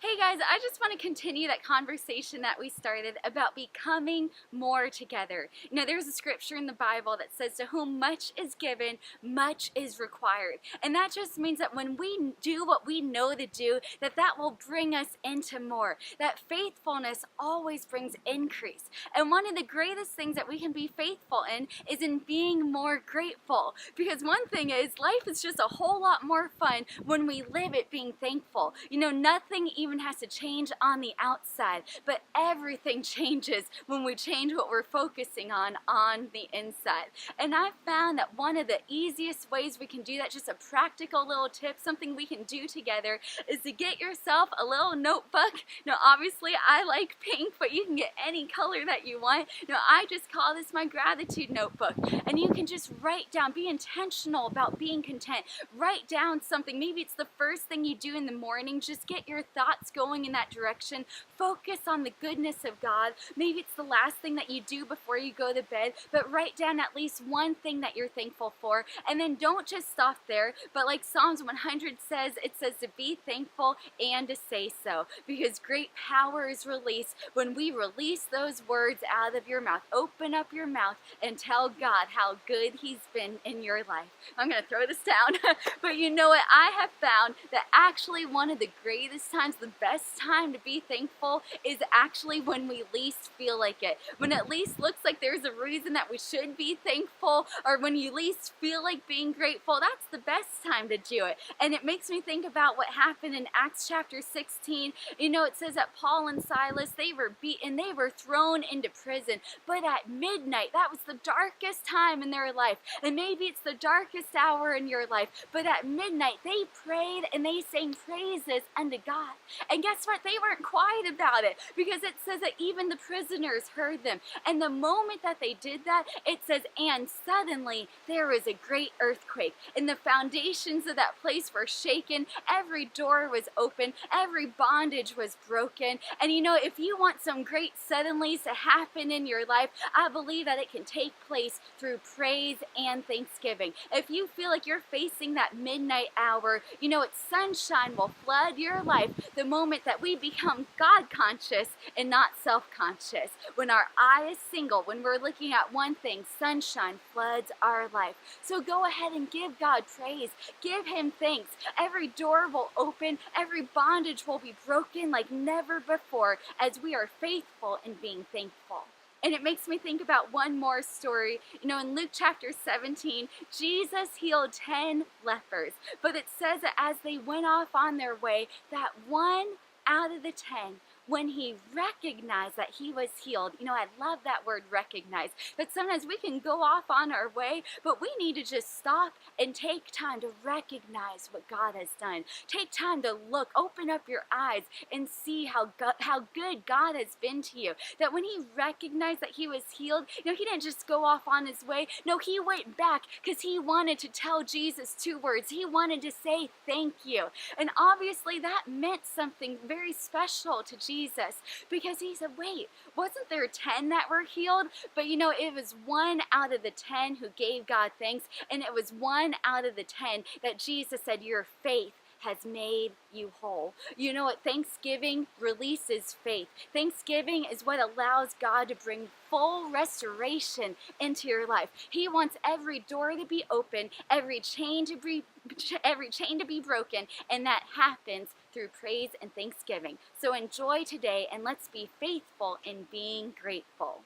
Hey guys, I just want to continue that conversation that we started about becoming more together. There's a scripture in the Bible that says, to whom much is given, much is required. And that just means that when we do what we know to do, that will bring us into more. That faithfulness always brings increase. And one of the greatest things that we can be faithful in is in being more grateful. Because one thing is, life is just a whole lot more fun when we live it being thankful. Nothing even has to change on the outside, but everything changes when we change what we're focusing on the inside. And I've found that one of the easiest ways we can do that, just a practical little tip, something we can do together, is to get yourself a little notebook. Obviously I like pink, but you can get any color that you want. I just call this my gratitude notebook, and you can just write down, be intentional about being content. Write down something. Maybe it's the first thing you do in the morning. Just get your thoughts going in that direction. Focus on the goodness of God. Maybe it's the last thing that you do before you go to bed, but write down at least one thing that you're thankful for. And then don't just stop there, but like Psalms 100 says, it says to be thankful and to say so, because great power is released when we release those words out of your mouth. Open up your mouth and tell God how good He's been in your life. I'm going to throw this down, but you know what? I have found that actually one of the greatest times, the best time to be thankful is actually when we least feel like it. When it least looks like there's a reason that we should be thankful, or when you least feel like being grateful, that's the best time to do it. And it makes me think about what happened in Acts chapter 16. It says that Paul and Silas, they were beaten, they were thrown into prison, but at midnight, that was the darkest time in their life. And maybe it's the darkest hour in your life, but at midnight they prayed and they sang praises unto God. And guess what? They weren't quiet about it, because it says that even the prisoners heard them. And the moment that they did that, it says, and suddenly there was a great earthquake, and the foundations of that place were shaken. Every door was open, every bondage was broken. And if you want some great suddenlies to happen in your life, I believe that it can take place through praise and thanksgiving. If you feel like you're facing that midnight hour, sunshine will flood your life the moment that we become God conscious and not self-conscious. When our eye is single, when we're looking at one thing, sunshine floods our life. So go ahead and give God praise. Give Him thanks. Every door will open. Every bondage will be broken like never before as we are faithful in being thankful. And it makes me think about one more story. In Luke chapter 17, Jesus healed 10 lepers. But it says that as they went off on their way, that one out of the 10, when he recognized that he was healed. I love that word, recognize. That sometimes we can go off on our way, but we need to just stop and take time to recognize what God has done. Take time to look, open up your eyes and see how good God has been to you. That when he recognized that he was healed, he didn't just go off on his way. No, he went back because he wanted to tell Jesus 2 words. He wanted to say thank you. And obviously that meant something very special to Jesus, because he said, wait, wasn't there 10 that were healed? But it was 1 out of the 10 who gave God thanks, and it was 1 out of the 10 that Jesus said, your faith has made you whole. What Thanksgiving releases faith. Thanksgiving is what allows God to bring full restoration into your life. He wants every door to be open, every chain to be broken, and that happens through praise and thanksgiving. So enjoy today, and let's be faithful in being grateful.